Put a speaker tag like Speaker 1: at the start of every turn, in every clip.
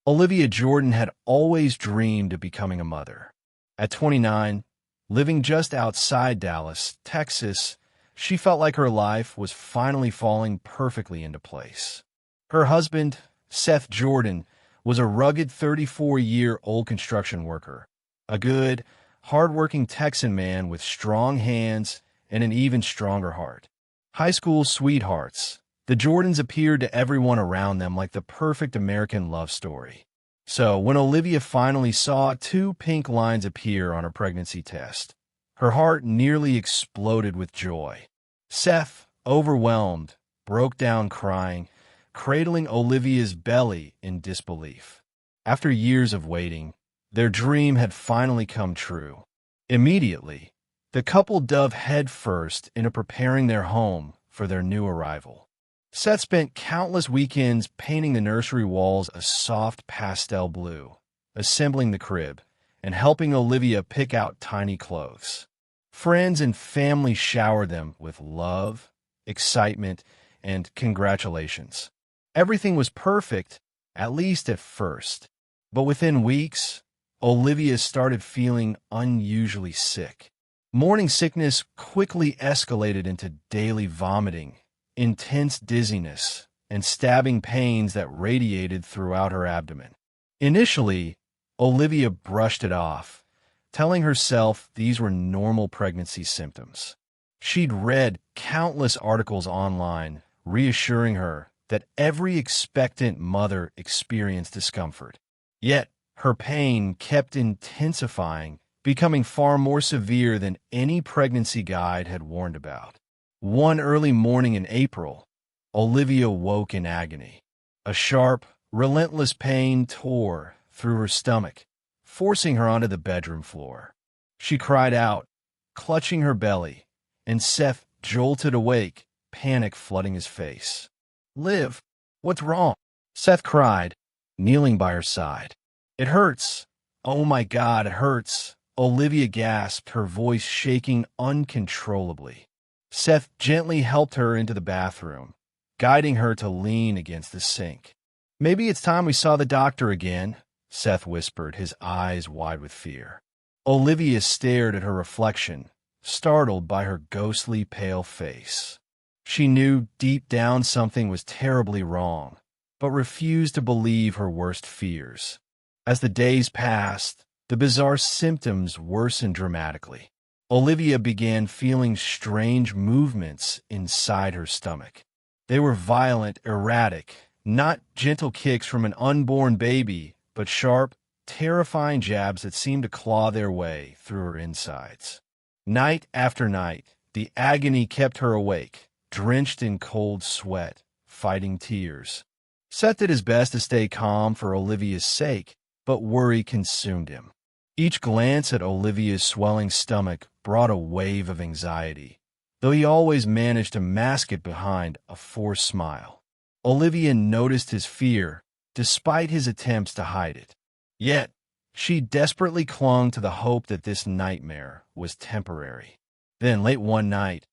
Speaker 1: Olivia Jordan had always dreamed of becoming a mother. At 29, living just outside Dallas, Texas, she felt like her life was finally falling perfectly into place. Her husband, Seth Jordan, was a rugged 34-year-old construction worker, a good, hard-working Texan man with strong hands and an even stronger heart. High school sweethearts, the Jordans appeared to everyone around them like the perfect American love story. So, when Olivia finally saw 2 pink lines appear on her pregnancy test, her heart nearly exploded with joy. Seth, overwhelmed, broke down crying, cradling Olivia's belly in disbelief. After years of waiting, their dream had finally come true. Immediately, the couple dove headfirst into preparing their home for their new arrival. Seth spent countless weekends painting the nursery walls a soft pastel blue, assembling the crib, and helping Olivia pick out tiny clothes. Friends and family showered them with love, excitement, and congratulations. Everything was perfect, at least at first. But within weeks, Olivia started feeling unusually sick. Morning sickness quickly escalated into daily vomiting, intense dizziness, and stabbing pains that radiated throughout her abdomen. Initially, Olivia brushed it off, telling herself these were normal pregnancy symptoms. She'd read countless articles online reassuring her that every expectant mother experienced discomfort. Yet, her pain kept intensifying, becoming far more severe than any pregnancy guide had warned about. One early morning in April, Olivia woke in agony. A sharp, relentless pain tore through her stomach, forcing her onto the bedroom floor. She cried out, clutching her belly, and Seth jolted awake, panic flooding his face. "Liv, what's wrong?" Seth cried, kneeling by her side. "It hurts. Oh my God, it hurts." Olivia gasped, her voice shaking uncontrollably. Seth gently helped her into the bathroom, guiding her to lean against the sink. "Maybe it's time we saw the doctor again," Seth whispered, his eyes wide with fear. Olivia stared at her reflection, startled by her ghostly pale face. She knew deep down something was terribly wrong, but refused to believe her worst fears. As the days passed, the bizarre symptoms worsened dramatically. Olivia began feeling strange movements inside her stomach. They were violent, erratic, not gentle kicks from an unborn baby, but sharp, terrifying jabs that seemed to claw their way through her insides. Night after night, the agony kept her awake, drenched in cold sweat, fighting tears. Seth did his best to stay calm for Olivia's sake, but worry consumed him. Each glance at Olivia's swelling stomach brought a wave of anxiety, though he always managed to mask it behind a forced smile. Olivia noticed his fear, despite his attempts to hide it. Yet, she desperately clung to the hope that this nightmare was temporary. Then, late one night,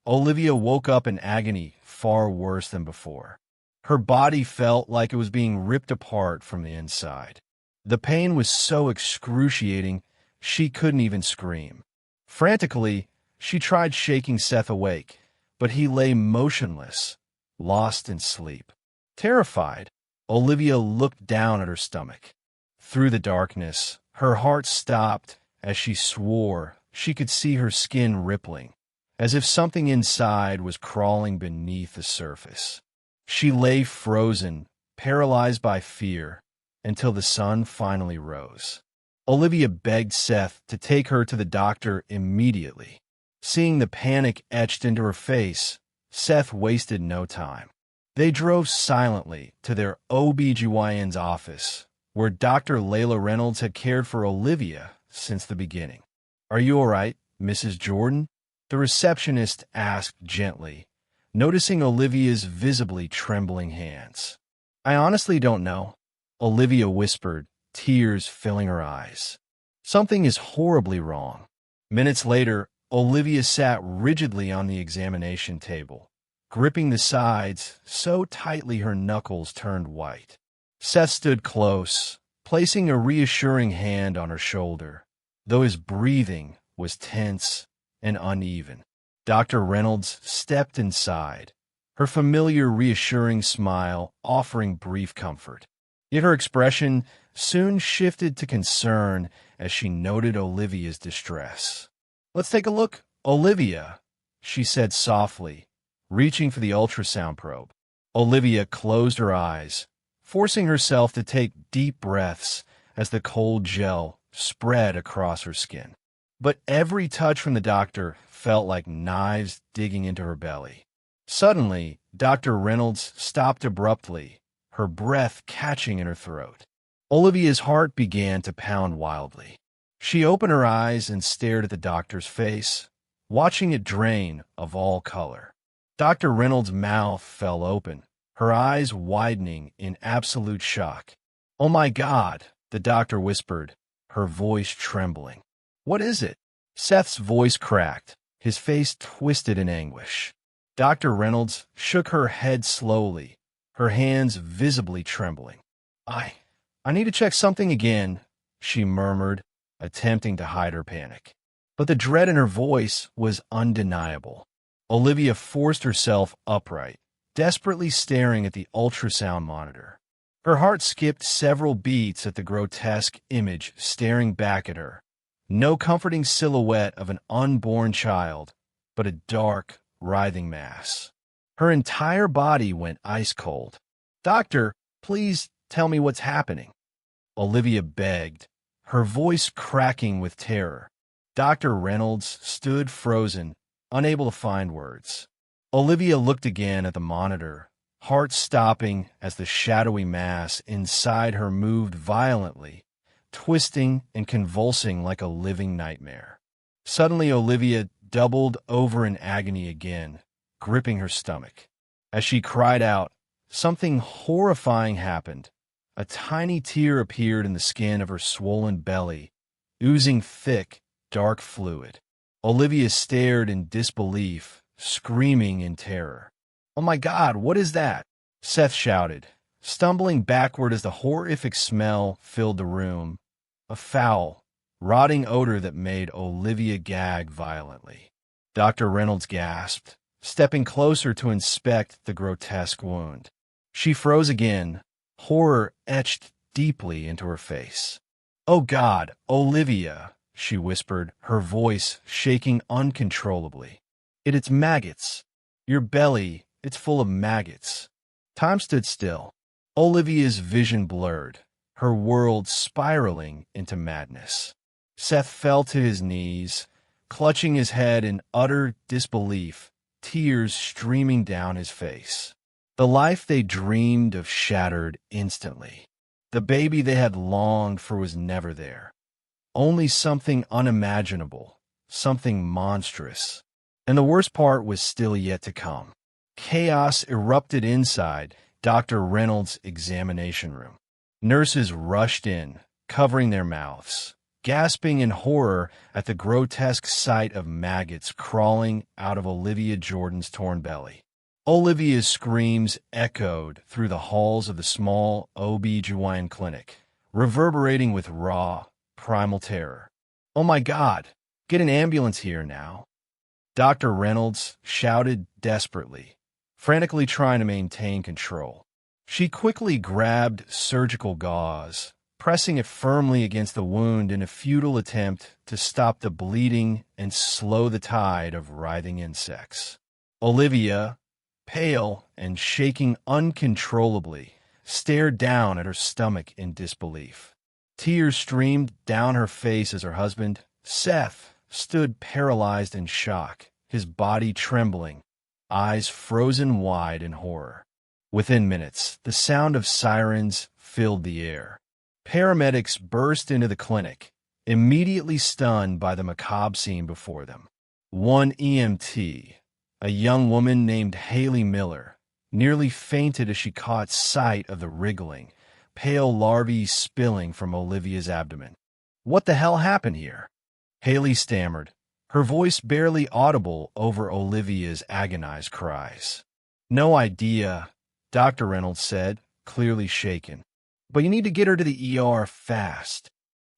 Speaker 1: Olivia woke up in agony far worse than before. Her body felt like it was being ripped apart from the inside. The pain was so excruciating, she couldn't even scream. Frantically, she tried shaking Seth awake, but he lay motionless, lost in sleep. Terrified, Olivia looked down at her stomach. Through the darkness, her heart stopped as she swore she could see her skin rippling, as if something inside was crawling beneath the surface. She lay frozen, paralyzed by fear, until the sun finally rose. Olivia begged Seth to take her to the doctor immediately. Seeing the panic etched into her face, Seth wasted no time. They drove silently to their OB/GYN's office, where Dr. Layla Reynolds had cared for Olivia since the beginning. "Are you all right, Mrs. Jordan?" the receptionist asked gently, noticing Olivia's visibly trembling hands. "I honestly don't know," Olivia whispered, tears filling her eyes. "Something is horribly wrong." Minutes later, Olivia sat rigidly on the examination table, gripping the sides so tightly her knuckles turned white. Seth stood close, placing a reassuring hand on her shoulder, though his breathing was tense and uneven. Dr. Reynolds stepped inside, her familiar reassuring smile offering brief comfort. Yet her expression soon shifted to concern as she noted Olivia's distress. "Let's take a look, Olivia," she said softly, reaching for the ultrasound probe. Olivia closed her eyes, forcing herself to take deep breaths as the cold gel spread across her skin. But every touch from the doctor felt like knives digging into her belly. Suddenly, Dr. Reynolds stopped abruptly, her breath catching in her throat. Olivia's heart began to pound wildly. She opened her eyes and stared at the doctor's face, watching it drain of all color. Dr. Reynolds' mouth fell open, her eyes widening in absolute shock. "Oh my God," the doctor whispered, her voice trembling. "What is it?" Seth's voice cracked, his face twisted in anguish. Dr. Reynolds shook her head slowly, her hands visibly trembling. I need to check something again," she murmured, attempting to hide her panic. But the dread in her voice was undeniable. Olivia forced herself upright, desperately staring at the ultrasound monitor. Her heart skipped several beats at the grotesque image staring back at her. No comforting silhouette of an unborn child, but a dark, writhing mass. Her entire body went ice cold. "Doctor, please tell me what's happening," Olivia begged, her voice cracking with terror. Dr. Reynolds stood frozen, unable to find words. Olivia looked again at the monitor, heart stopping as the shadowy mass inside her moved violently, twisting and convulsing like a living nightmare. Suddenly, Olivia doubled over in agony again, gripping her stomach. As she cried out, something horrifying happened. A tiny tear appeared in the skin of her swollen belly, oozing thick, dark fluid. Olivia stared in disbelief, screaming in terror. "Oh my God, what is that?" Seth shouted, stumbling backward as the horrific smell filled the room, a foul, rotting odor that made Olivia gag violently. Dr. Reynolds gasped, stepping closer to inspect the grotesque wound. She froze again, horror etched deeply into her face. "Oh God, Olivia," she whispered, her voice shaking uncontrollably. It's maggots. Your belly, it's full of maggots." Time stood still. Olivia's vision blurred, her world spiraling into madness. Seth fell to his knees, clutching his head in utter disbelief, tears streaming down his face. The life they dreamed of shattered instantly. The baby they had longed for was never there. Only something unimaginable, something monstrous. And the worst part was still yet to come. Chaos erupted inside Dr. Reynolds' examination room. Nurses rushed in, covering their mouths, gasping in horror at the grotesque sight of maggots crawling out of Olivia Jordan's torn belly. Olivia's screams echoed through the halls of the small OB/GYN clinic, reverberating with raw, primal terror. "Oh my God, get an ambulance here now." Dr. Reynolds shouted desperately, frantically trying to maintain control. She quickly grabbed surgical gauze, pressing it firmly against the wound in a futile attempt to stop the bleeding and slow the tide of writhing insects. Olivia, pale and shaking uncontrollably, stared down at her stomach in disbelief. Tears streamed down her face as her husband, Seth, stood paralyzed in shock, his body trembling, eyes frozen wide in horror. Within minutes, the sound of sirens filled the air. Paramedics burst into the clinic, immediately stunned by the macabre scene before them. One EMT, a young woman named Haley Miller, nearly fainted as she caught sight of the wriggling, pale larvae spilling from Olivia's abdomen. "What the hell happened here?" Haley stammered, her voice barely audible over Olivia's agonized cries. "No idea," Dr. Reynolds said, clearly shaken. but you need to get her to the ER fast.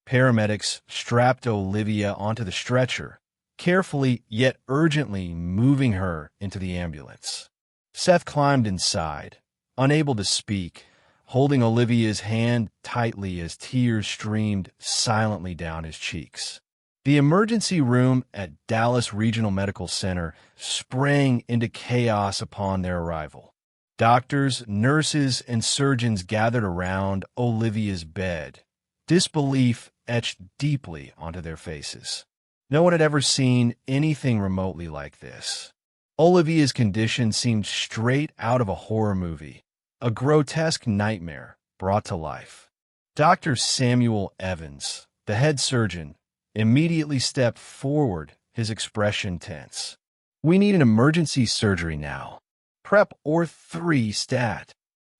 Speaker 1: Paramedics strapped Olivia onto the stretcher, carefully yet urgently moving her into the ambulance. Seth climbed inside, unable to speak, holding Olivia's hand tightly as tears streamed silently down his cheeks. The emergency room at Dallas Regional Medical Center sprang into chaos upon their arrival. Doctors, nurses, and surgeons gathered around Olivia's bed, disbelief etched deeply onto their faces. No one had ever seen anything remotely like this. Olivia's condition seemed straight out of a horror movie, a grotesque nightmare brought to life. Dr. Samuel Evans, the head surgeon, immediately stepped forward, his expression tense. "We need an emergency surgery now. Prep or 3 stat."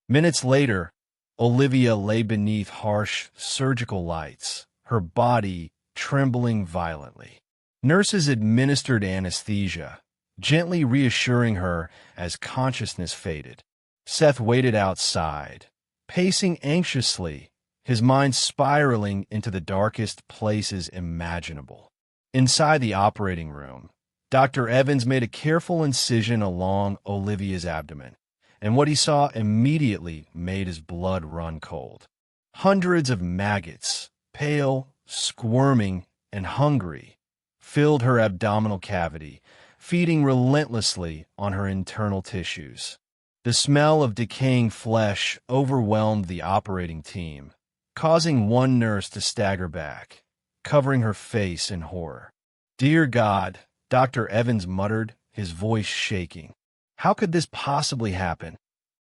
Speaker 1: Minutes later, Olivia lay beneath harsh surgical lights, her body trembling violently. Nurses administered anesthesia, gently reassuring her as consciousness faded. Seth waited outside, pacing anxiously, his mind spiraling into the darkest places imaginable. Inside the operating room, Dr. Evans made a careful incision along Olivia's abdomen, and what he saw immediately made his blood run cold. Hundreds of maggots, pale, squirming, and hungry, filled her abdominal cavity, feeding relentlessly on her internal tissues. The smell of decaying flesh overwhelmed the operating team, causing one nurse to stagger back, covering her face in horror. "Dear God," Dr. Evans muttered, his voice shaking. "How could this possibly happen?"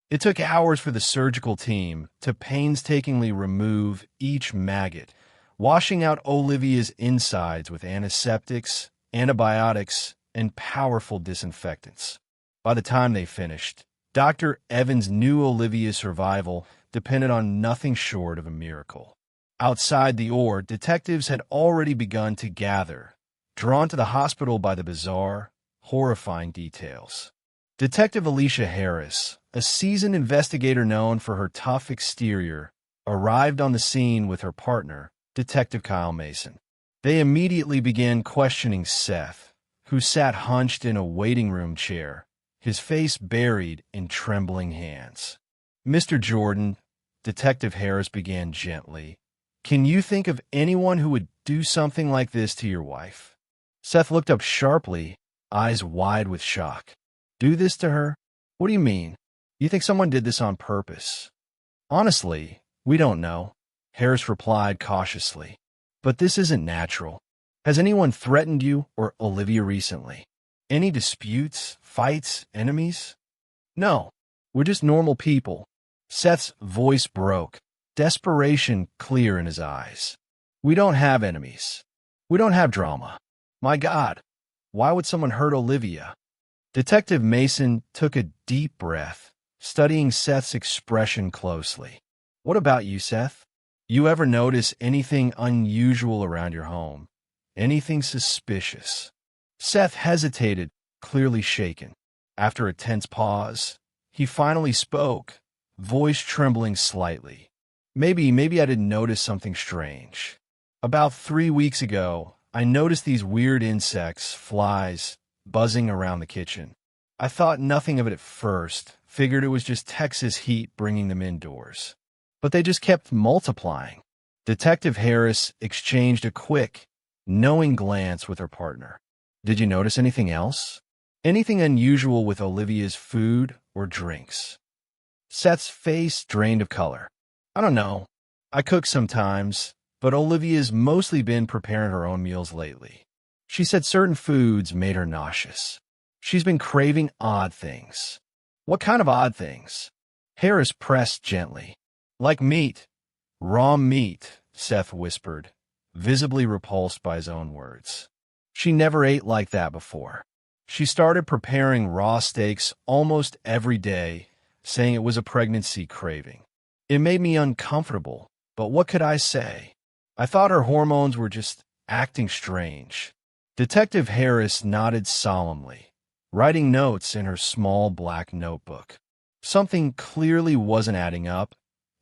Speaker 1: It took hours for the surgical team to painstakingly remove each maggot, washing out Olivia's insides with antiseptics, antibiotics, and powerful disinfectants. By the time they finished, Dr. Evans knew Olivia's survival depended on nothing short of a miracle. Outside the OR, detectives had already begun to gather, drawn to the hospital by the bizarre, horrifying details. Detective Alicia Harris, a seasoned investigator known for her tough exterior, arrived on the scene with her partner, Detective Kyle Mason. They immediately began questioning Seth, who sat hunched in a waiting room chair, his face buried in trembling hands. "Mr. Jordan," Detective Harris began gently, "can you think of anyone who would do something like this to your wife?" Seth looked up sharply, eyes wide with shock. "Do this to her? What do you mean? You think someone did this on purpose?" "Honestly, we don't know," Harris replied cautiously. "But this isn't natural. Has anyone threatened you or Olivia recently? Any disputes, fights, enemies?" "No, we're just normal people." Seth's voice broke, desperation clear in his eyes. "We don't have enemies. We don't have drama. My God, why would someone hurt Olivia?" Detective Mason took a deep breath, studying Seth's expression closely. "What about you, Seth? You ever notice anything unusual around your home? Anything suspicious?" Seth hesitated, clearly shaken. After a tense pause, he finally spoke, voice trembling slightly. Maybe I didn't notice something strange. About 3 weeks ago, I noticed these weird insects, flies, buzzing around the kitchen. I thought nothing of it at first, figured it was just Texas heat bringing them indoors. But they just kept multiplying." Detective Harris exchanged a quick, knowing glance with her partner. "Did you notice anything else? Anything unusual with Olivia's food or drinks?" Seth's face drained of color. "I don't know. I cook sometimes, but Olivia's mostly been preparing her own meals lately. She said certain foods made her nauseous. She's been craving odd things." "What kind of odd things?" Harris pressed gently. "Like meat. Raw meat," Seth whispered, visibly repulsed by his own words. "She never ate like that before. She started preparing raw steaks almost every day, saying it was a pregnancy craving. It made me uncomfortable, but what could I say? I thought her hormones were just acting strange." Detective Harris nodded solemnly, writing notes in her small black notebook. Something clearly wasn't adding up,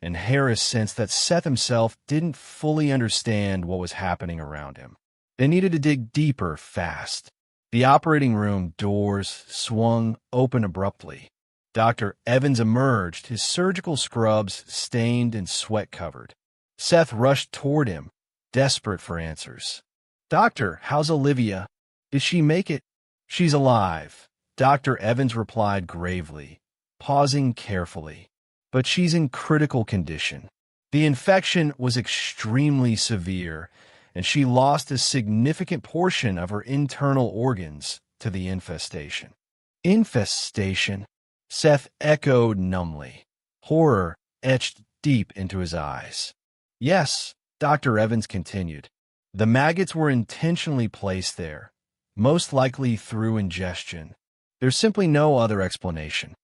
Speaker 1: and Harris sensed that Seth himself didn't fully understand what was happening around him. They needed to dig deeper fast. The operating room doors swung open abruptly. Dr. Evans emerged, his surgical scrubs stained and sweat-covered. Seth rushed toward him, desperate for answers. "Doctor, how's Olivia? Did she make it?" "She's alive," Dr. Evans replied gravely, pausing carefully. "But she's in critical condition. The infection was extremely severe, and she lost a significant portion of her internal organs to the infestation." "Infestation?" Seth echoed numbly. Horror etched deep into his eyes. "Yes," Dr. Evans continued. "The maggots were intentionally placed there, most likely through ingestion. There's simply no other explanation."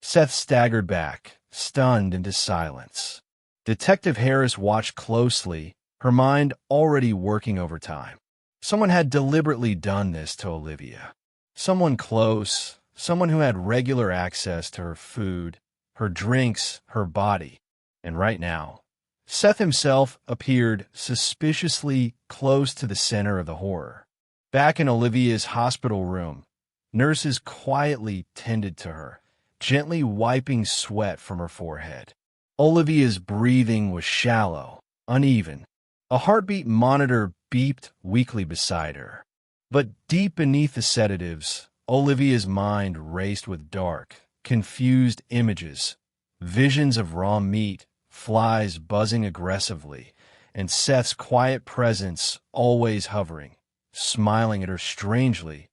Speaker 1: Seth staggered back, stunned into silence. Detective Harris watched closely, her mind already working overtime. Someone had deliberately done this to Olivia. Someone close, someone who had regular access to her food, her drinks, her body. And right now, Seth himself appeared suspiciously close to the center of the horror. Back in Olivia's hospital room, nurses quietly tended to her, gently wiping sweat from her forehead. Olivia's breathing was shallow, uneven. A heartbeat monitor beeped weakly beside her. But deep beneath the sedatives, Olivia's mind raced with dark, confused images, visions of raw meat, flies buzzing aggressively, and Seth's quiet presence always hovering, smiling at her strangely,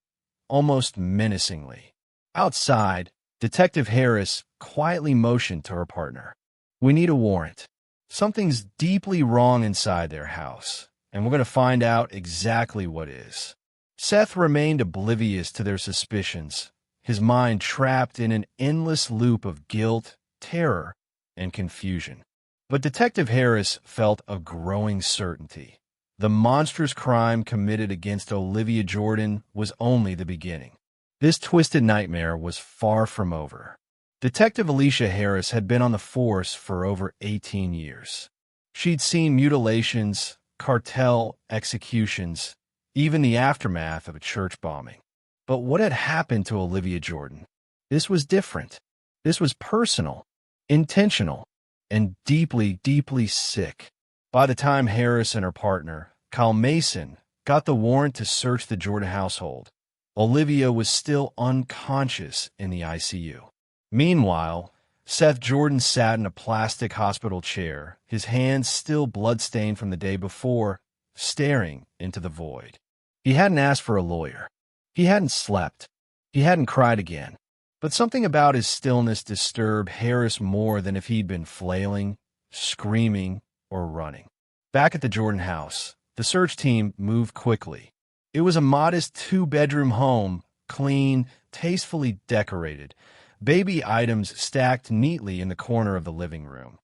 Speaker 1: almost menacingly. Outside, Detective Harris quietly motioned to her partner. "We need a warrant. Something's deeply wrong inside their house, and we're going to find out exactly what is." Seth remained oblivious to their suspicions, his mind trapped in an endless loop of guilt, terror, and confusion. But Detective Harris felt a growing certainty. The monstrous crime committed against Olivia Jordan was only the beginning. This twisted nightmare was far from over. Detective Alicia Harris had been on the force for over 18 years. She'd seen mutilations, cartel executions, even the aftermath of a church bombing. But what had happened to Olivia Jordan? This was different. This was personal, intentional, and deeply, deeply sick. By the time Harris and her partner, Kyle Mason, got the warrant to search the Jordan household, Olivia was still unconscious in the ICU. Meanwhile, Seth Jordan sat in a plastic hospital chair, his hands still bloodstained from the day before, staring into the void. He hadn't asked for a lawyer. He hadn't slept. He hadn't cried again. But something about his stillness disturbed Harris more than if he'd been flailing, screaming, or running. Back at the Jordan house, the search team moved quickly. It was a modest two-bedroom home, clean, tastefully decorated, baby items stacked neatly in the corner of the living room.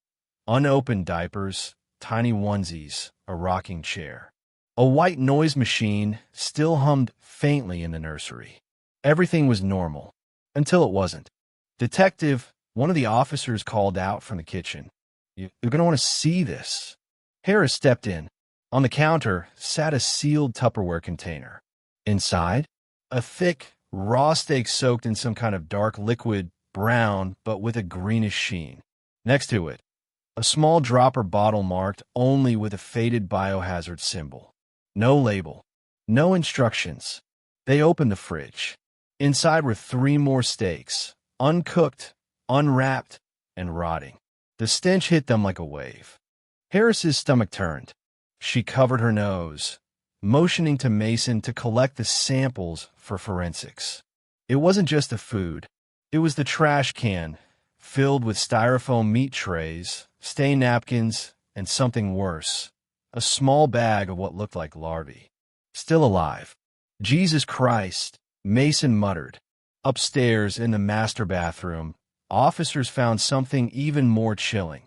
Speaker 1: Unopened diapers, tiny onesies, a rocking chair. A white noise machine still hummed faintly in the nursery. Everything was normal, until it wasn't. "Detective," one of the officers called out from the kitchen. You're going to want to see this." Harris stepped in. On the counter sat a sealed Tupperware container. Inside, a thick, raw steak soaked in some kind of dark liquid, brown, but with a greenish sheen. Next to it, a small dropper bottle marked only with a faded biohazard symbol. No label. No instructions. They opened the fridge. Inside were 3 more steaks, uncooked, unwrapped, and rotting. The stench hit them like a wave. Harris's stomach turned. She covered her nose, motioning to Mason to collect the samples for forensics. It wasn't just the food. It was the trash can, filled with styrofoam meat trays, stained napkins, and something worse. A small bag of what looked like larvae. Still alive. "Jesus Christ," Mason muttered. Upstairs in the master bathroom, officers found something even more chilling.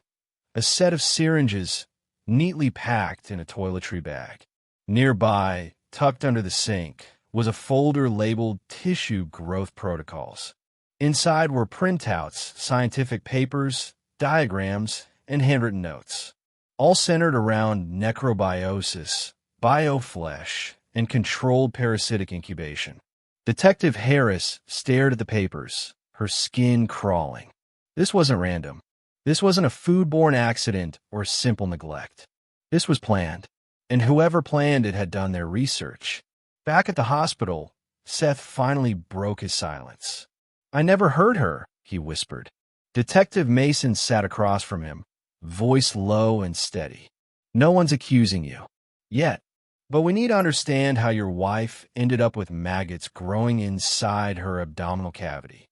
Speaker 1: A set of syringes, neatly packed in a toiletry bag. Nearby, tucked under the sink, was a folder labeled Tissue Growth Protocols. Inside were printouts, scientific papers, diagrams, and handwritten notes, all centered around necrobiosis, bioflesh, and controlled parasitic incubation. Detective Harris stared at the papers, her skin crawling. This wasn't random. This wasn't a foodborne accident or simple neglect. This was planned, and whoever planned it had done their research. Back at the hospital, Seth finally broke his silence. "I never heard her," he whispered. Detective Mason sat across from him, voice low and steady. "No one's accusing you. Yet. But we need to understand how your wife ended up with maggots growing inside her abdominal cavity."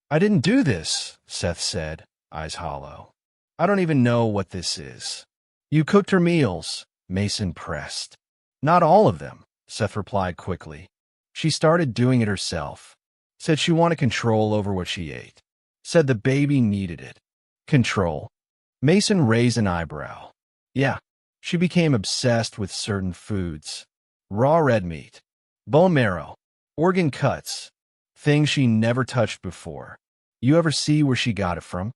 Speaker 1: "I didn't do this," Seth said, eyes hollow. "I don't even know what this is." "You cooked her meals," Mason pressed. "Not all of them," Seth replied quickly. "She started doing it herself. Said she wanted control over what she ate. Said the baby needed it." "Control?" Mason raised an eyebrow. "Yeah. She became obsessed with certain foods. Raw red meat, bone marrow, organ cuts, things she never touched before. You ever see where she got it from?"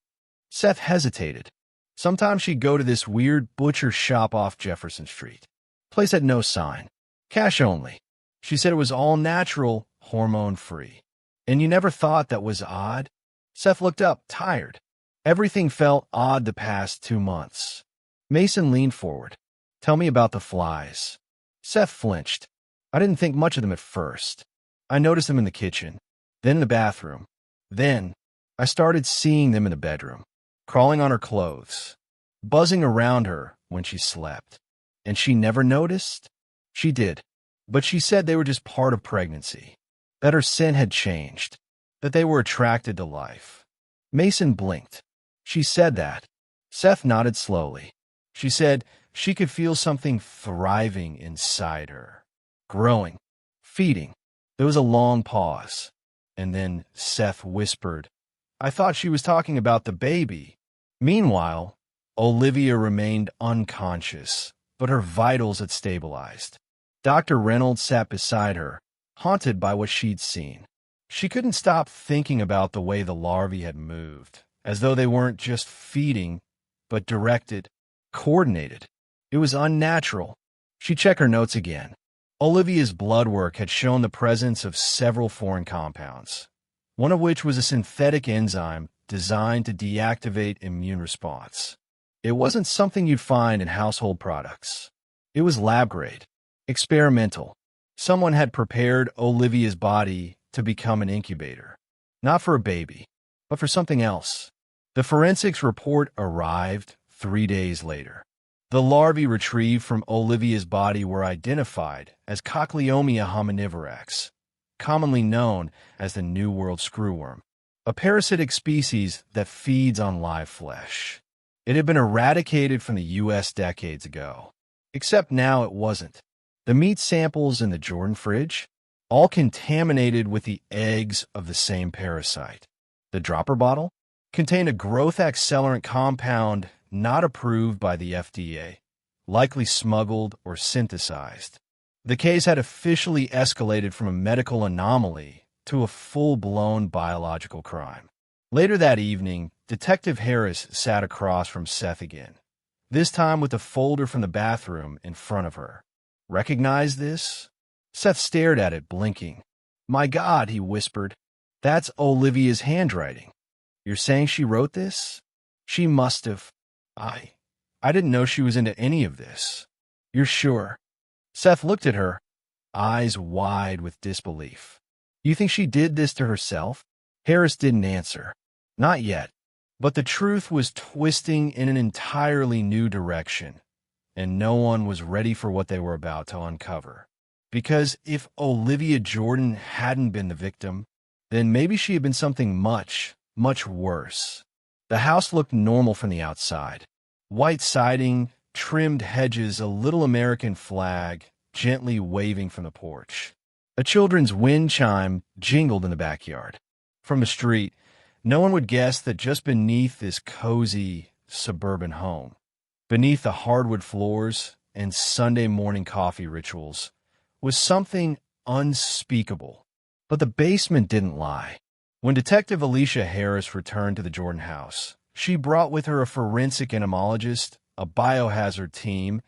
Speaker 1: Seth hesitated. "Sometimes she'd go to this weird butcher shop off Jefferson Street. Place had no sign. Cash only. She said it was all natural, hormone-free. And you never thought that was odd?" Seth looked up, tired. Everything felt odd the past 2 months. Mason leaned forward. "Tell me about the flies." Seth flinched. "I didn't think much of them at first. I noticed them in the kitchen, then in the bathroom. Then I started seeing them in the bedroom, crawling on her clothes, buzzing around her when she slept. And she never noticed?" "She did, but she said they were just part of pregnancy, that her scent had changed, that they were attracted to life." Mason blinked. "She said that?" Seth nodded slowly. "She said she could feel something thriving inside her, growing, feeding." There was a long pause, and then Seth whispered, "I thought she was talking about the baby." Meanwhile, Olivia remained unconscious, but her vitals had stabilized. Dr. Reynolds sat beside her, haunted by what she'd seen. She couldn't stop thinking about the way the larvae had moved, as though they weren't just feeding, but directed, coordinated. It was unnatural. She checked her notes again. Olivia's blood work had shown the presence of several foreign compounds, one of which was a synthetic enzyme designed to deactivate immune response. It wasn't something you'd find in household products. It was lab-grade, experimental. Someone had prepared Olivia's body to become an incubator, not for a baby, but for something else. The forensics report arrived 3 days later. The larvae retrieved from Olivia's body were identified as Cochleomia hominivirax, commonly known as the New World screwworm, a parasitic species that feeds on live flesh. It had been eradicated from the U.S. decades ago, except now it wasn't. The meat samples in the Jordan fridge, all contaminated with the eggs of the same parasite. The dropper bottle contained a growth accelerant compound not approved by the FDA, likely smuggled or synthesized. The case had officially escalated from a medical anomaly to a full-blown biological crime. Later that evening, Detective Harris sat across from Seth again, this time with a folder from the bathroom in front of her. "Recognize this?" Seth stared at it, blinking. "My God," he whispered. "That's Olivia's handwriting. You're saying she wrote this?" "She must have. I didn't know she was into any of this." "You're sure?" Seth looked at her, eyes wide with disbelief. "You think she did this to herself?" Harris didn't answer. Not yet. But the truth was twisting in an entirely new direction, and no one was ready for what they were about to uncover. Because if Olivia Jordan hadn't been the victim, then maybe she had been something much, much worse. The house looked normal from the outside. White siding, trimmed hedges, a little American flag gently waving from the porch. A children's wind chime jingled in the backyard. From the street, no one would guess that just beneath this cozy suburban home, beneath the hardwood floors and Sunday morning coffee rituals, was something unspeakable. But the basement didn't lie. When Detective Alicia Harris returned to the Jordan house, She brought with her a forensic entomologist, a biohazard team,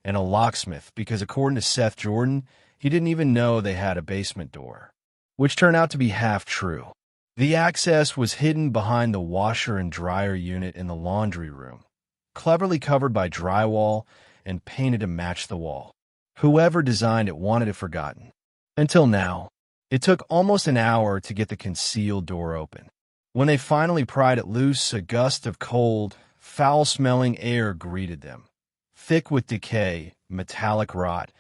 Speaker 1: and a locksmith because, according to Seth Jordan, he didn't even know they had a basement door, which turned out to be half true. The access was hidden behind the washer and dryer unit in the laundry room, cleverly covered by drywall and painted to match the wall. Whoever designed it wanted it forgotten. Until now, it took almost an hour to get the concealed door open. When they finally pried it loose, a gust of cold, foul-smelling air greeted them, thick with decay, metallic rot,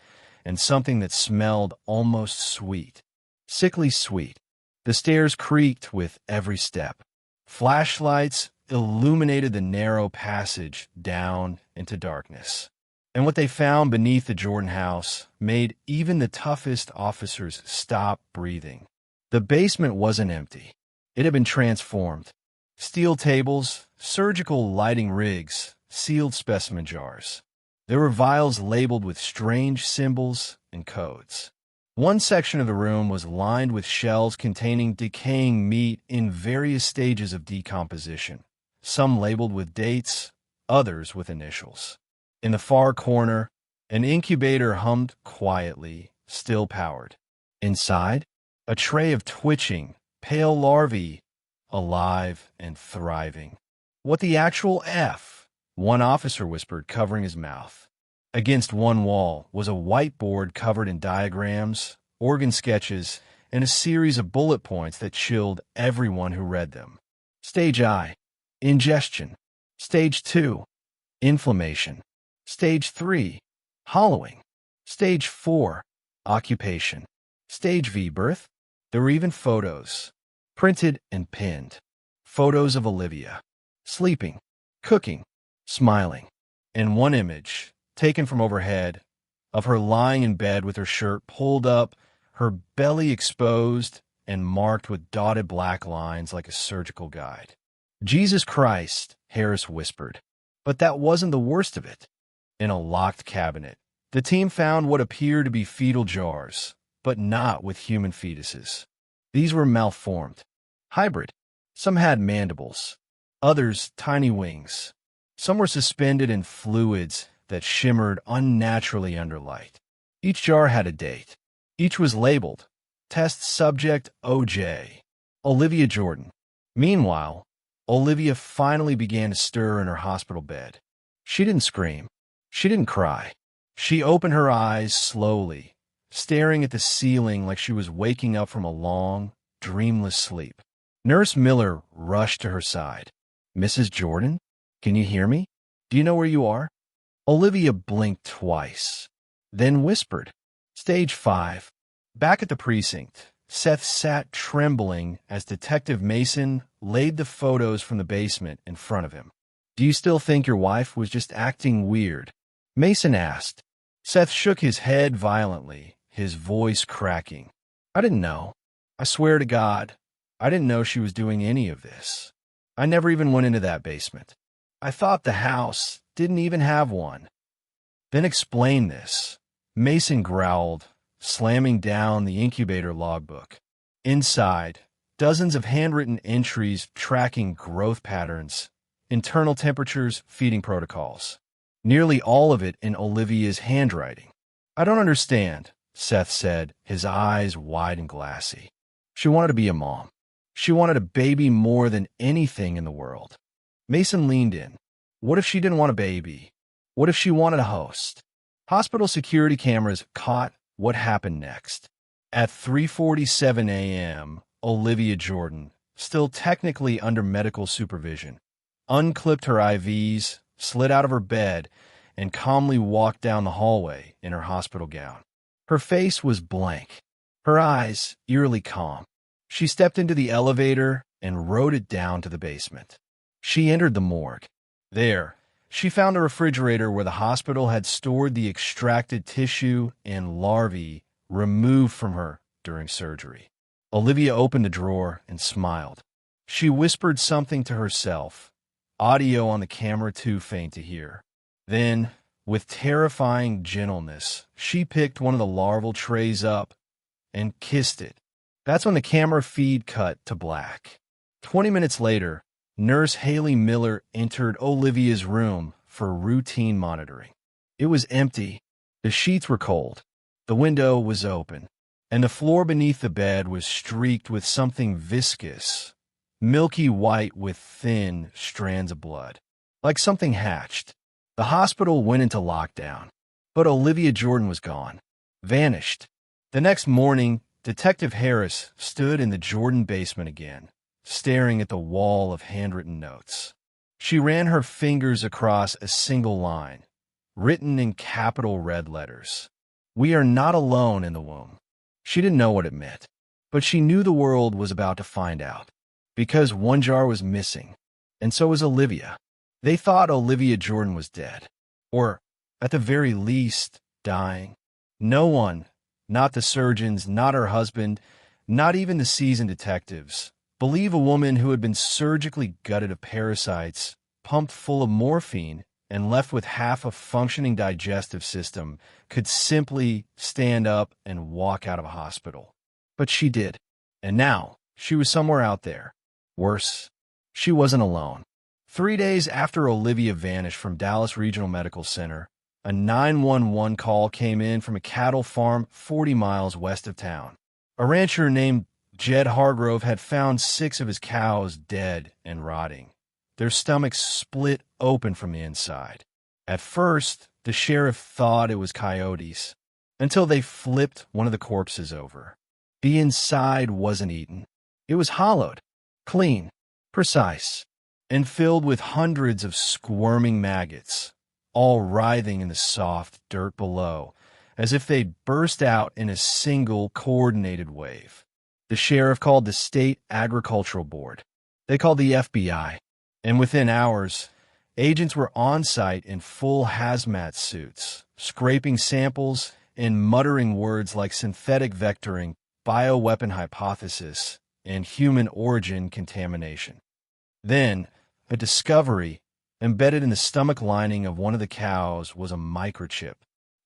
Speaker 1: and something that smelled almost sweet. Sickly sweet. The stairs creaked with every step. Flashlights illuminated the narrow passage down into darkness. And what they found beneath the Jordan house made even the toughest officers stop breathing. The basement wasn't empty. It had been transformed. Steel tables, surgical lighting rigs, sealed specimen jars. There were vials labeled with strange symbols and codes. One section of the room was lined with shelves containing decaying meat in various stages of decomposition, some labeled with dates, others with initials. In the far corner, an incubator hummed quietly, still powered. Inside, a tray of twitching, pale larvae, alive and thriving. "What the actual F?" one officer whispered, covering his mouth. Against one wall was a whiteboard covered in diagrams, organ sketches, and a series of bullet points that chilled everyone who read them. Stage I, ingestion. Stage 2, inflammation. Stage 3, hollowing. Stage 4, occupation. Stage V, birth. There were even photos, printed and pinned. Photos of Olivia, sleeping, cooking, smiling. And one image, taken from overhead, of her lying in bed with her shirt pulled up, her belly exposed and marked with dotted black lines like a surgical guide. "Jesus Christ," Harris whispered. But that wasn't the worst of it. In a locked cabinet, the team found what appeared to be fetal jars, but not with human fetuses. These were malformed, hybrid. Some had mandibles, others tiny wings. Some were suspended in fluids that shimmered unnaturally under light. Each jar had a date. Each was labeled, Test Subject OJ, Olivia Jordan. Meanwhile, Olivia finally began to stir in her hospital bed. She didn't scream. She didn't cry. She opened her eyes slowly, staring at the ceiling like she was waking up from a long, dreamless sleep. Nurse Miller rushed to her side. "Mrs. Jordan, can you hear me? Do you know where you are?" Olivia blinked twice, then whispered. Stage 5. Back at the precinct, Seth sat trembling as Detective Mason laid the photos from the basement in front of him. "Do you still think your wife was just acting weird?" Mason asked. Seth shook his head violently, his voice cracking. "I didn't know. I swear to God, I didn't know she was doing any of this. I never even went into that basement. I thought the house didn't even have one." "Then explain this," Mason growled, slamming down the incubator logbook. Inside, dozens of handwritten entries tracking growth patterns, internal temperatures, feeding protocols. Nearly all of it in Olivia's handwriting. "I don't understand," Seth said, his eyes wide and glassy. "She wanted to be a mom. She wanted a baby more than anything in the world." Mason leaned in. What if she didn't want a baby? What if she wanted a host? Hospital security cameras caught what happened next. At 3:47 a.m., Olivia Jordan, still technically under medical supervision, unclipped her IVs, slid out of her bed, and calmly walked down the hallway in her hospital gown. Her face was blank, her eyes eerily calm. She stepped into the elevator and rode it down to the basement. She entered the morgue. There, she found a refrigerator where the hospital had stored the extracted tissue and larvae removed from her during surgery. Olivia opened the drawer and smiled. She whispered something to herself, audio on the camera too faint to hear. Then, with terrifying gentleness, she picked one of the larval trays up and kissed it. That's when the camera feed cut to black. 20 minutes later, Nurse Haley Miller entered Olivia's room for routine monitoring. It was empty. The sheets were cold. The window was open, and the floor beneath the bed was streaked with something viscous, milky white with thin strands of blood, like something hatched. The hospital went into lockdown, but Olivia Jordan was gone, vanished. The next morning, Detective Harris stood in the Jordan basement again, staring at the wall of handwritten notes. She ran her fingers across a single line, written in capital red letters. "We are not alone in the womb." She didn't know what it meant, but she knew the world was about to find out, because one jar was missing, and so was Olivia. They thought Olivia Jordan was dead, or, at the very least, dying. No one, not the surgeons, not her husband, not even the seasoned detectives, believe a woman who had been surgically gutted of parasites, pumped full of morphine, and left with half a functioning digestive system could simply stand up and walk out of a hospital. But she did, and now she was somewhere out there. Worse, she wasn't alone. 3 days after Olivia vanished from Dallas Regional Medical Center, a 911 call came in from a cattle farm 40 miles west of town. A rancher named Jed Hargrove had found 6 of his cows dead and rotting, their stomachs split open from the inside. At first, the sheriff thought it was coyotes, until they flipped one of the corpses over. The inside wasn't eaten. It was hollowed, clean, precise, and filled with hundreds of squirming maggots, all writhing in the soft dirt below, as if they'd burst out in a single coordinated wave. The sheriff called the State Agricultural Board. They called the FBI, and within hours, agents were on site in full hazmat suits, scraping samples and muttering words like synthetic vectoring, bioweapon hypothesis, and human origin contamination. Then, a discovery embedded in the stomach lining of one of the cows was a microchip,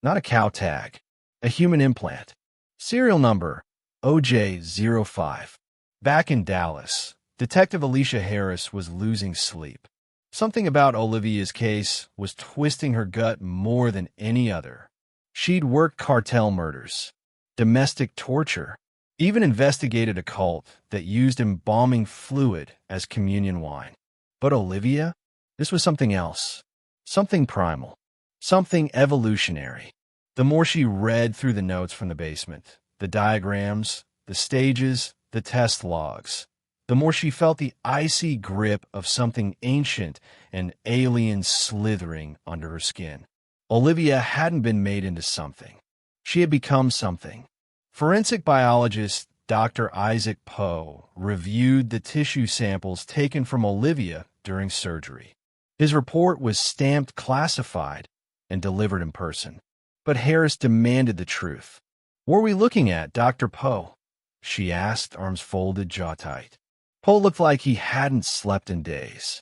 Speaker 1: not a cow tag, a human implant. Serial number OJ05. Back in Dallas, Detective Alicia Harris was losing sleep. Something about Olivia's case was twisting her gut more than any other. She'd worked cartel murders, domestic torture, even investigated a cult that used embalming fluid as communion wine. But Olivia? This was something else. Something primal. Something evolutionary. The more she read through the notes from the basement, the diagrams, the stages, the test logs, the more she felt the icy grip of something ancient and alien slithering under her skin. Olivia hadn't been made into something. She had become something. Forensic biologist Dr. Isaac Poe reviewed the tissue samples taken from Olivia during surgery. His report was stamped classified and delivered in person. But Harris demanded the truth. "What were we looking at, Dr. Poe?" she asked, arms folded, jaw tight. Poe looked like he hadn't slept in days.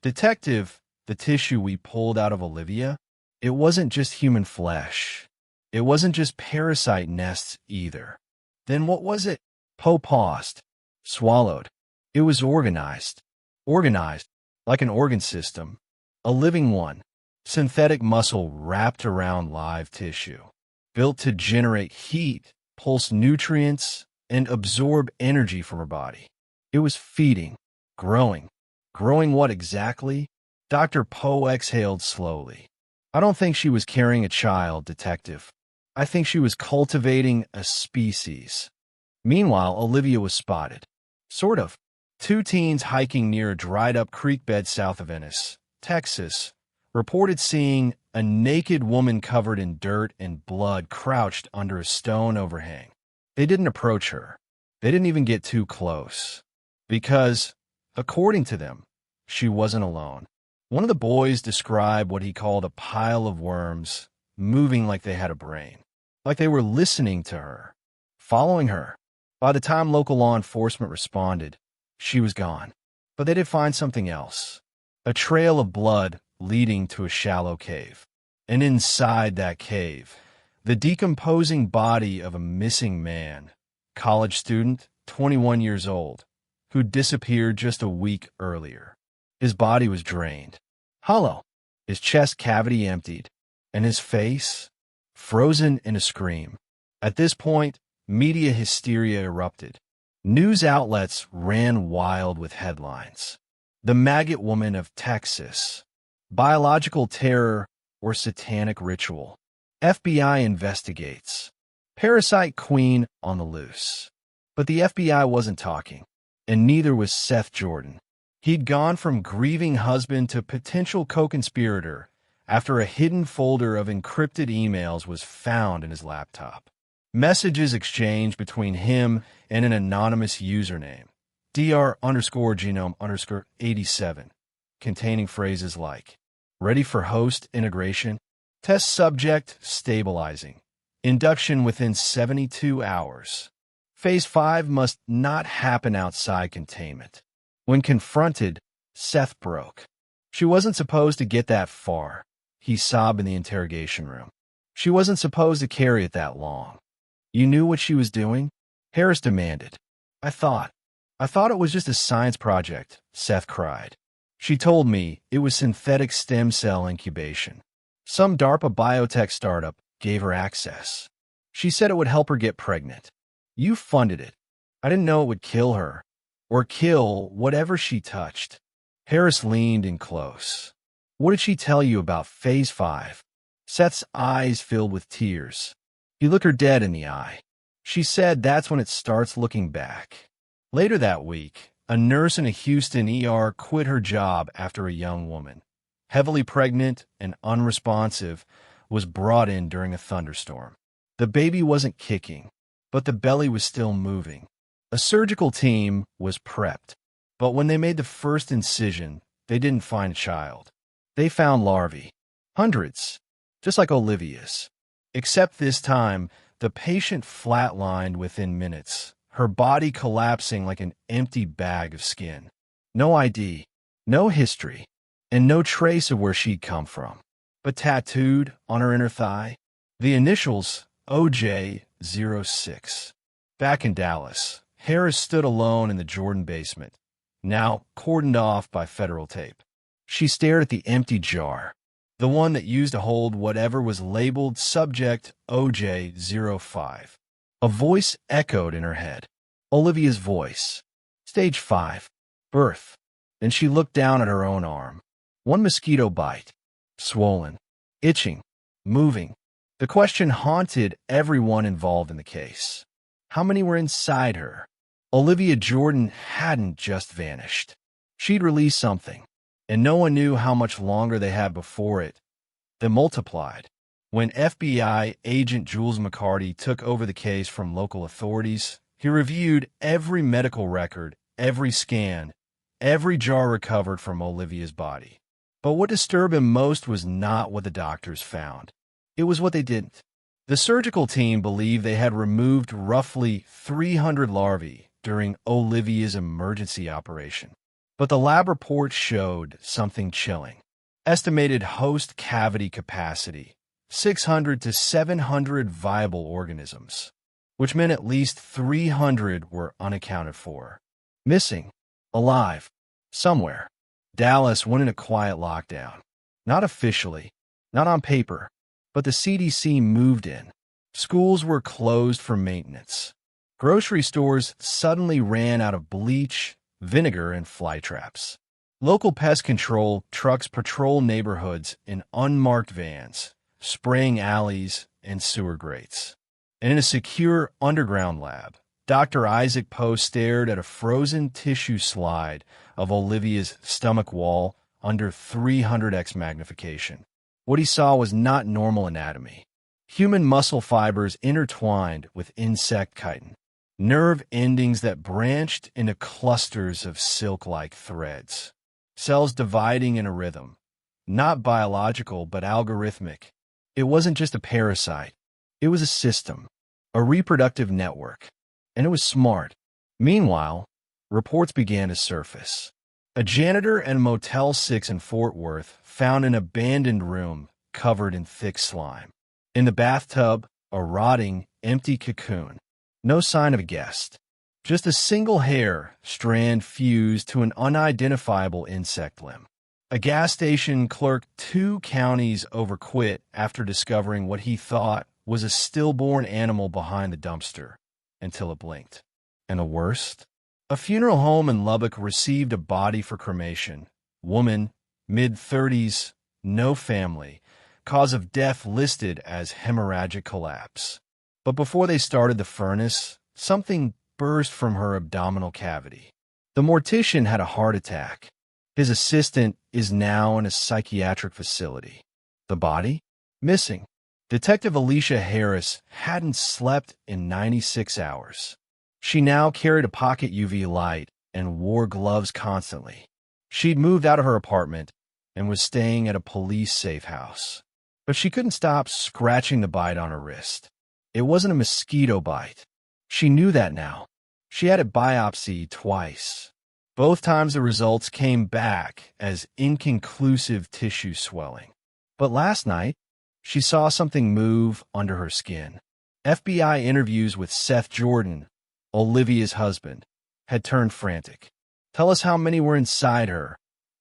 Speaker 1: "Detective, the tissue we pulled out of Olivia, it wasn't just human flesh. It wasn't just parasite nests either." "Then what was it?" Poe paused, swallowed. "It was organized. Organized, like an organ system. A living one. Synthetic muscle wrapped around live tissue. Built to generate heat, pulse nutrients, and absorb energy from her body. It was feeding, growing. Growing what exactly? Dr. Poe exhaled slowly. "I don't think she was carrying a child, Detective. I think she was cultivating a species." Meanwhile, Olivia was spotted. Sort of. 2 teens hiking near a dried-up creek bed south of Ennis, Texas, reported seeing a naked woman covered in dirt and blood crouched under a stone overhang. They didn't approach her. They didn't even get too close. Because, according to them, she wasn't alone. One of the boys described what he called a pile of worms, moving like they had a brain, like they were listening to her, following her. By the time local law enforcement responded, she was gone. But they did find something else. A trail of blood leading to a shallow cave. And inside that cave, the decomposing body of a missing man, college student, 21 years old, who disappeared just a week earlier. His body was drained, hollow, his chest cavity emptied, and his face frozen in a scream. At this point, media hysteria erupted. News outlets ran wild with headlines. The Maggot Woman of Texas, biological terror or satanic ritual. FBI investigates. Parasite Queen on the loose. But the FBI wasn't talking, and neither was Seth Jordan. He'd gone from grieving husband to potential co-conspirator after a hidden folder of encrypted emails was found in his laptop. Messages exchanged between him and an anonymous username, dr_genome_87, containing phrases like, ready for host integration, test subject stabilizing, induction within 72 hours. Phase 5 must not happen outside containment. When confronted, Seth broke. She wasn't supposed to get that far, he sobbed in the interrogation room. She wasn't supposed to carry it that long. You knew what she was doing? Harris demanded. I thought it was just a science project, Seth cried. She told me it was synthetic stem cell incubation. Some DARPA biotech startup gave her access. She said it would help her get pregnant. You funded it. I didn't know it would kill her, or kill whatever she touched. Harris leaned in close. What did she tell you about Phase 5? Seth's eyes filled with tears. He looked her dead in the eye. She said that's when it starts looking back. Later that week, a nurse in a Houston ER quit her job after a young woman, heavily pregnant and unresponsive, was brought in during a thunderstorm. The baby wasn't kicking, but the belly was still moving. A surgical team was prepped, but when they made the first incision, they didn't find a child. They found larvae. Hundreds, just like Olivia's. Except this time, the patient flatlined within minutes, her body collapsing like an empty bag of skin. No ID, no history, and no trace of where she'd come from. But tattooed on her inner thigh, the initials OJ06. Back in Dallas, Harris stood alone in the Jordan basement, now cordoned off by federal tape. She stared at the empty jar, the one that used to hold whatever was labeled Subject OJ05. A voice echoed in her head. Olivia's voice. Stage 5. Birth. Then she looked down at her own arm. One mosquito bite. Swollen. Itching. Moving. The question haunted everyone involved in the case. How many were inside her? Olivia Jordan hadn't just vanished. She'd released something, and no one knew how much longer they had before it. They multiplied. When FBI agent Jules McCarty took over the case from local authorities, he reviewed every medical record, every scan, every jar recovered from Olivia's body. But what disturbed him most was not what the doctors found. It was what they didn't. The surgical team believed they had removed roughly 300 larvae during Olivia's emergency operation. But the lab report showed something chilling. Estimated host cavity capacity, 600 to 700 viable organisms, which meant at least 300 were unaccounted for. Missing, alive, somewhere. Dallas went in a quiet lockdown. Not officially, not on paper, but the CDC moved in. Schools were closed for maintenance. Grocery stores suddenly ran out of bleach, vinegar, and fly traps. Local pest control trucks patrol neighborhoods in unmarked vans, spraying alleys and sewer grates. And in a secure underground lab, Dr. Isaac Poe stared at a frozen tissue slide of Olivia's stomach wall under 300x magnification. What he saw was not normal anatomy. Human muscle fibers intertwined with insect chitin, nerve endings that branched into clusters of silk-like threads. Cells dividing in a rhythm, not biological but algorithmic. It wasn't just a parasite. It was a system, a reproductive network, and it was smart. Meanwhile, reports began to surface. A janitor at a Motel 6 in Fort Worth found an abandoned room covered in thick slime. In the bathtub, a rotting, empty cocoon. No sign of a guest, Just a single hair strand fused to an unidentifiable insect limb. A gas station clerk 2 counties over quit after discovering what he thought was a stillborn animal behind the dumpster, until it blinked. And the worst? A funeral home in Lubbock received a body for cremation. Woman, mid-30s, no family. Cause of death listed as hemorrhagic collapse. But before they started the furnace, something burst from her abdominal cavity. The mortician had a heart attack. His assistant is now in a psychiatric facility. The body? Missing. Detective Alicia Harris hadn't slept in 96 hours. She now carried a pocket UV light and wore gloves constantly. She'd moved out of her apartment and was staying at a police safe house. But she couldn't stop scratching the bite on her wrist. It wasn't a mosquito bite. She knew that now. She had it biopsied twice. Both times the results came back as inconclusive tissue swelling. But last night, she saw something move under her skin. FBI interviews with Seth Jordan, Olivia's husband, had turned frantic. "Tell us how many were inside her,"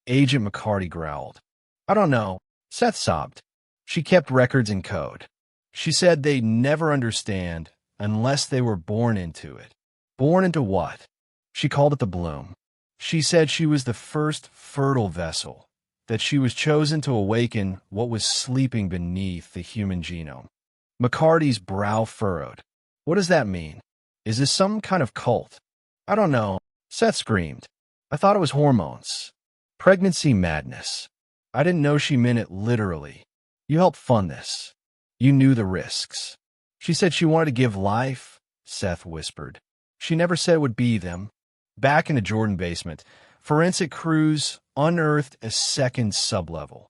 Speaker 1: Agent McCarty growled. "I don't know," Seth sobbed. She kept records in code. She said they'd never understand unless they were born into it. Born into what? She called it the bloom. She said she was the first fertile vessel, that she was chosen to awaken what was sleeping beneath the human genome. McCarty's brow furrowed. "What does that mean? Is this some kind of cult?" "I don't know," Seth screamed. "I thought it was hormones. Pregnancy madness. I didn't know she meant it literally. You helped fund this. You knew the risks." "She said she wanted to give life," Seth whispered. "She never said it would be them." Back in the Jordan basement, forensic crews unearthed a second sublevel,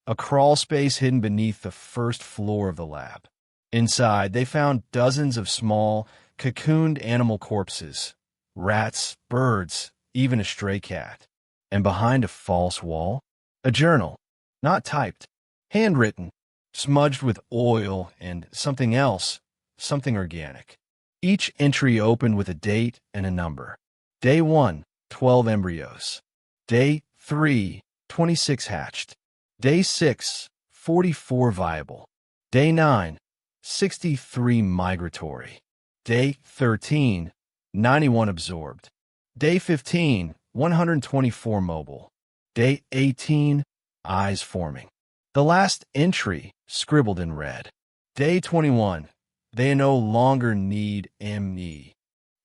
Speaker 1: a crawl space hidden beneath the first floor of the lab. Inside, they found dozens of small, cocooned animal corpses, rats, birds, even a stray cat. And behind a false wall, a journal, not typed, handwritten, smudged with oil and something else, something organic. Each entry opened with a date and a number. Day 1, 12 embryos. Day 3, 26 hatched. Day 6, 44 viable. Day 9, 63 migratory. Day 13, 91 absorbed. Day 15, 124 mobile. Day 18, eyes forming. The last entry scribbled in red. Day 21, they no longer need ME.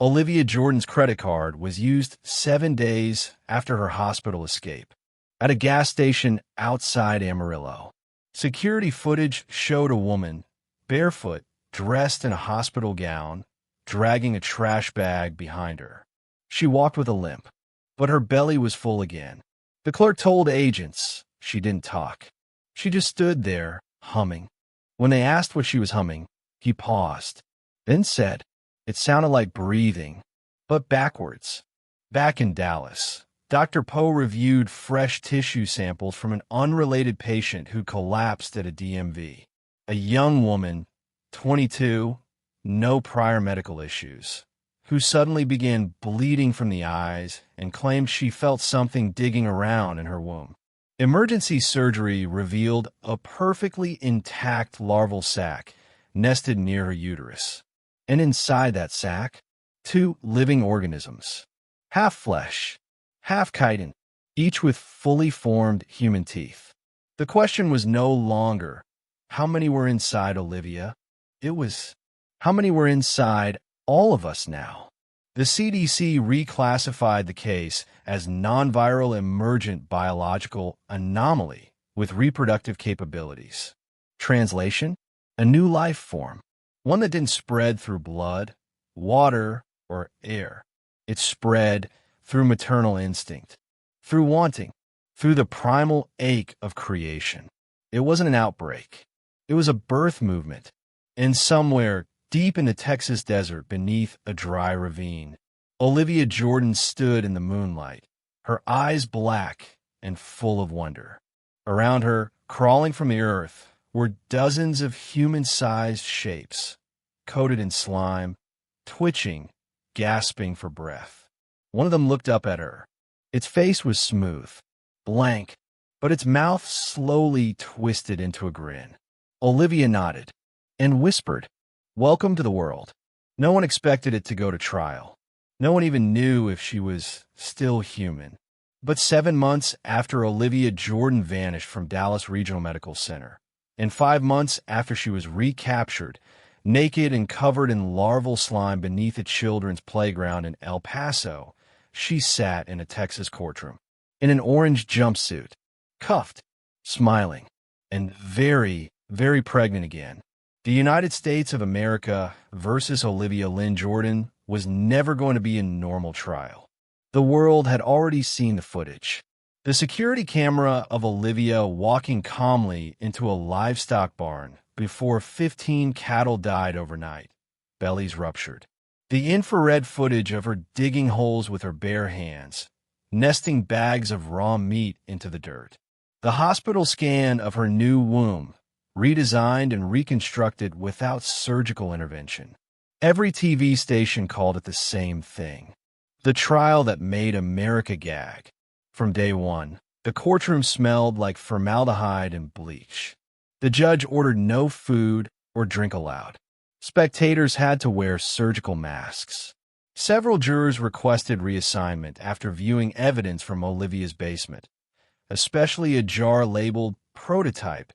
Speaker 1: Olivia Jordan's credit card was used 7 days after her hospital escape at a gas station outside Amarillo. Security footage showed a woman, barefoot, dressed in a hospital gown, dragging a trash bag behind her. She walked with a limp, but her belly was full again. The clerk told agents she didn't talk. She just stood there, humming. When they asked what she was humming, he paused, then said, it sounded like breathing, but backwards. Back in Dallas, Dr. Poe reviewed fresh tissue samples from an unrelated patient who collapsed at a DMV. A young woman, 22, no prior medical issues, who suddenly began bleeding from the eyes and claimed she felt something digging around in her womb. Emergency surgery revealed a perfectly intact larval sac nested near her uterus. And inside that sac, 2 living organisms, half flesh, half chitin, each with fully formed human teeth. The question was no longer, how many were inside Olivia? It was, how many were inside all of us now? The CDC reclassified the case as non-viral emergent biological anomaly with reproductive capabilities. Translation? A new life form. One that didn't spread through blood, water, or air. It spread through maternal instinct, through wanting, through the primal ache of creation. It wasn't an outbreak. It was a birth movement. And somewhere deep in the Texas desert beneath a dry ravine, Olivia Jordan stood in the moonlight, her eyes black and full of wonder. Around her, crawling from the earth, were dozens of human-sized shapes, coated in slime, twitching, gasping for breath. One of them looked up at her. Its face was smooth, blank, but its mouth slowly twisted into a grin. Olivia nodded and whispered, "Welcome to the world." No one expected it to go to trial. No one even knew if she was still human. But 7 months after Olivia Jordan vanished from Dallas Regional Medical Center, and 5 months after she was recaptured, naked and covered in larval slime beneath a children's playground in El Paso, she sat in a Texas courtroom, in an orange jumpsuit, cuffed, smiling, and very, very pregnant again. The United States of America versus Olivia Lynn Jordan was never going to be a normal trial. The world had already seen the footage. The security camera of Olivia walking calmly into a livestock barn before 15 cattle died overnight, bellies ruptured. The infrared footage of her digging holes with her bare hands, nesting bags of raw meat into the dirt. The hospital scan of her new womb, redesigned and reconstructed without surgical intervention. Every TV station called it the same thing. The trial that made America gag. From day one, the courtroom smelled like formaldehyde and bleach. The judge ordered no food or drink allowed. Spectators had to wear surgical masks. Several jurors requested reassignment after viewing evidence from Olivia's basement, especially a jar labeled prototype,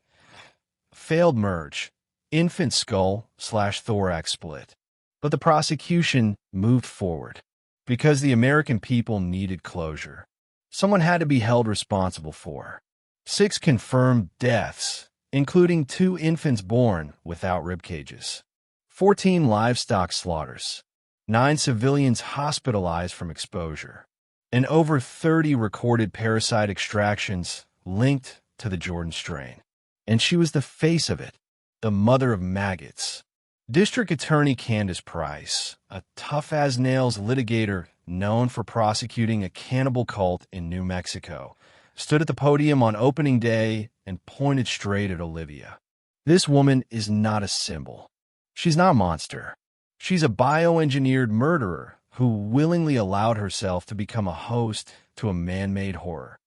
Speaker 1: failed merge, infant skull/thorax split. But the prosecution moved forward because the American people needed closure. Someone had to be held responsible for 6 confirmed deaths, including 2 infants born without rib cages, 14 livestock slaughters, 9 civilians hospitalized from exposure, and over 30 recorded parasite extractions linked to the Jordan strain. And she was the face of it, the mother of maggots. District Attorney Candace Price, a tough-as-nails litigator known for prosecuting a cannibal cult in New Mexico, stood at the podium on opening day and pointed straight at Olivia. This woman is not a symbol. She's not a monster. She's a bioengineered murderer who willingly allowed herself to become a host to a man-made horror.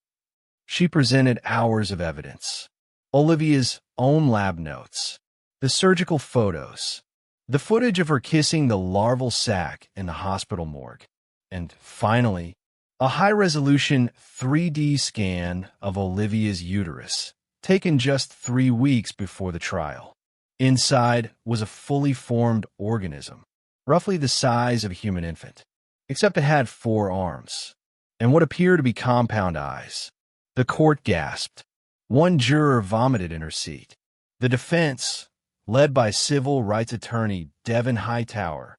Speaker 1: She presented hours of evidence. Olivia's own lab notes, the surgical photos, the footage of her kissing the larval sac in the hospital morgue, and finally, a high-resolution 3D scan of Olivia's uterus, taken just 3 weeks before the trial. Inside was a fully formed organism, roughly the size of a human infant, except it had 4 arms, and what appeared to be compound eyes. The court gasped. One juror vomited in her seat. The defense, led by civil rights attorney Devin Hightower,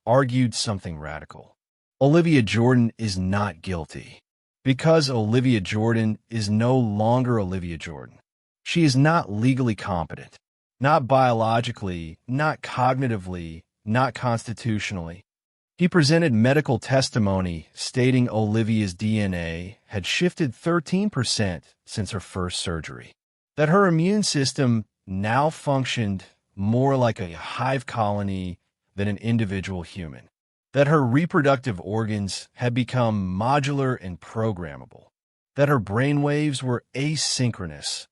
Speaker 1: argued something radical. Olivia Jordan is not guilty because Olivia Jordan is no longer Olivia Jordan. She is not legally competent, not biologically, not cognitively, not constitutionally. He presented medical testimony stating Olivia's DNA had shifted 13% since her first surgery, that her immune system now functioned more like a hive colony than an individual human, that her reproductive organs had become modular and programmable, that her brainwaves were asynchronous,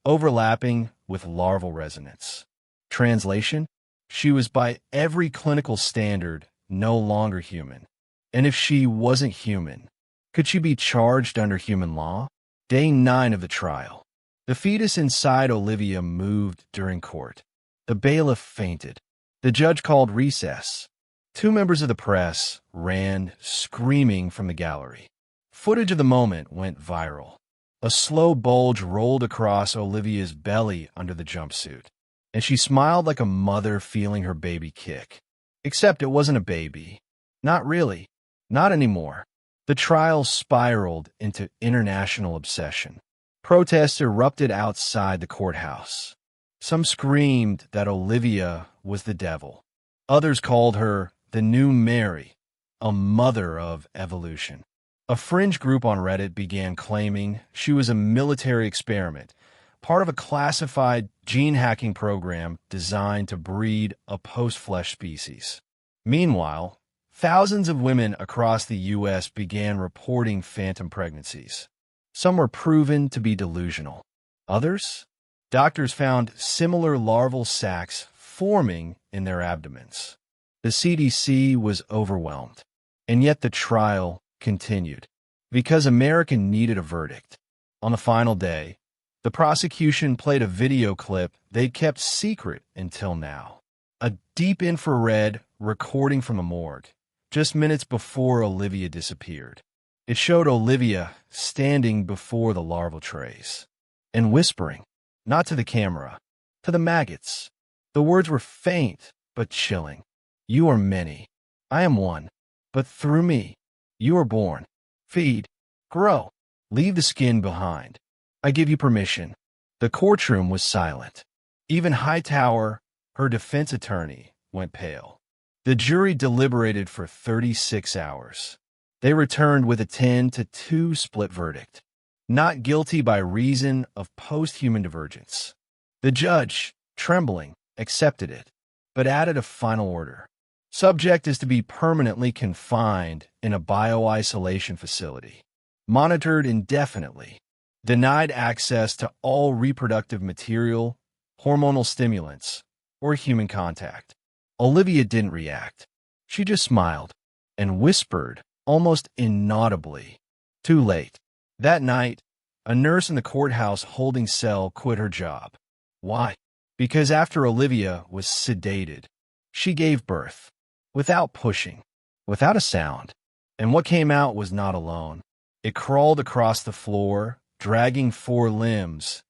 Speaker 1: overlapping with larval resonance. Translation: she was by every clinical standard no longer human. And if she wasn't human, could she be charged under human law? Day 9 of the trial. The fetus inside Olivia moved during court. The bailiff fainted. The judge called recess. 2 members of the press ran screaming from the gallery. Footage of the moment went viral. A slow bulge rolled across Olivia's belly under the jumpsuit, and she smiled like a mother feeling her baby kick. Except it wasn't a baby. Not really. Not anymore. The trial spiraled into international obsession. Protests erupted outside the courthouse. Some screamed that Olivia was the devil. Others called her the new Mary, a mother of evolution. A fringe group on Reddit began claiming she was a military experiment, part of a classified gene-hacking program designed to breed a post-flesh species. Meanwhile, Thousands of women across the U.S. began reporting phantom pregnancies. Some were proven to be delusional. Others? Doctors found similar larval sacs forming in their abdomens. The CDC was overwhelmed, and yet the trial continued because America needed a verdict. On the final day, the prosecution played a video clip they'd kept secret until now. A deep infrared recording from a morgue, just minutes before Olivia disappeared. It showed Olivia standing before the larval trays and whispering, not to the camera, to the maggots. The words were faint but chilling. You are many. I am one. But through me, you are born. Feed. Grow. Leave the skin behind. I give you permission. The courtroom was silent. Even Hightower, her defense attorney, went pale. The jury deliberated for 36 hours. They returned with a 10-2 split verdict. Not guilty by reason of post-human divergence. The judge, trembling, accepted it, but added a final order. Subject is to be permanently confined in a bio-isolation facility, monitored indefinitely, denied access to all reproductive material, hormonal stimulants, or human contact. Olivia didn't react. She just smiled and whispered, almost inaudibly, "Too late." That night, a nurse in the courthouse holding cell quit her job. Why? Because after Olivia was sedated, she gave birth, without pushing, without a sound. And what came out was not alone. It crawled across the floor, dragging 4 limbs,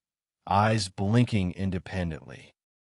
Speaker 1: eyes blinking independently.